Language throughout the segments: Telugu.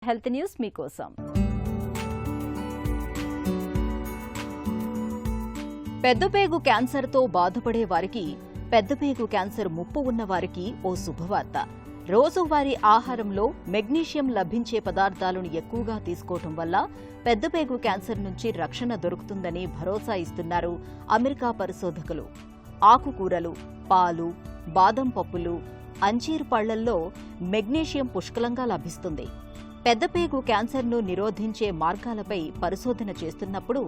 హెల్త్ న్యూస్ మీకోసం. పెద్దపేగు క్యాన్సర్తో బాధపడే వారికి, పెద్దపేగు క్యాన్సర్ ముప్పు ఉన్న వారికి ఓ శుభవార్త. రోజువారీ ఆహారంలో మెగ్నీషియం లభించే పదార్థాలను ఎక్కువగా తీసుకోవటం వల్ల పెద్దపేగు క్యాన్సర్ నుంచి రక్షణ దొరుకుతుందని భరోసా ఇస్తున్నారు అమెరికా పరిశోధకులు. ఆకుకూరలు, పాలు, బాదం పప్పులు, అంజీర్ పళ్లల్లో మెగ్నీషియం పుష్కలంగా లభిస్తుంది. పెద్దపేగు క్యాన్సర్ను నిరోధించే మార్గాలపై పరిశోధన చేస్తున్నప్పుడు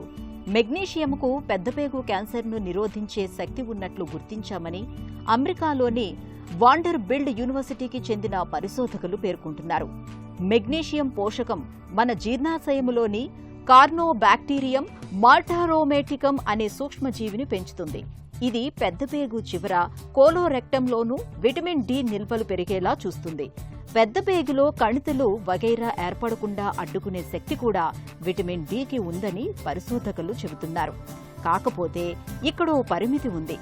మెగ్నీషియంకు పెద్దపేగు క్యాన్సర్ను నిరోధించే శక్తి ఉన్నట్లు గుర్తించామని అమెరికాలోని వాండర్ బిల్డ్ యూనివర్సిటీకి చెందిన పరిశోధకులు పేర్కొంటున్నారు. మెగ్నీషియం పోషకం మన జీర్ణాశయములోని కార్నోబాక్టీరియం మాల్టారోమేటికం అనే సూక్ష్మజీవిని పెంచుతుంది. ఇది పెద్దపేగు చివర కోలోరెక్టంలోనూ విటమిన్ డి నిల్వలు పెరిగేలా చూస్తుంది. పెద్దపేగులో కణితులు వగైరా ఏర్పడకుండా అడ్డుకునే శక్తి కూడా విటమిన్ డికి ఉందని పరిశోధకులు చెబుతున్నారు. కాకపోతే ఇక్కడో పరిమితి ఉంది.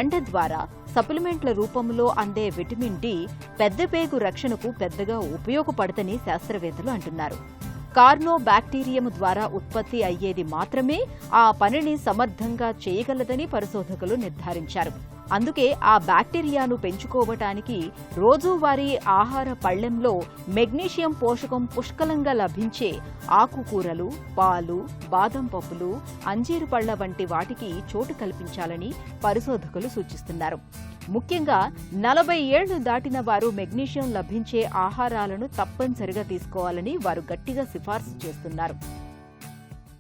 ఎండ ద్వారా సప్లిమెంట్ల రూపంలో అందే విటమిన్ డి పెద్దపేగు రక్షణకు పెద్దగా ఉపయోగపడదని శాస్త్రవేత్తలు అంటున్నారు. కార్నోబాక్టీరియం ద్వారా ఉత్పత్తి అయ్యేది మాత్రమే ఆ పనిని సమర్థంగా చేయగలదని పరిశోధకులు నిర్ధారించారు. అందుకే ఆ బ్యాక్టీరియాను పెంచుకోవటానికి రోజువారీ ఆహార పళ్లెంలో మెగ్నీషియం పోషకం పుష్కలంగా లభించే ఆకుకూరలు, పాలు, బాదం పప్పులు, అంజీరు పళ్ల వంటి వాటికి చోటు కల్పించాలని పరిశోధకులు సూచిస్తున్నారు. ముఖ్యంగా 40 ఏళ్లు దాటిన వారు మెగ్నీషియం లభించే ఆహారాలను తప్పనిసరిగా తీసుకోవాలని వారు గట్టిగా సిఫార్సు చేస్తున్నారు.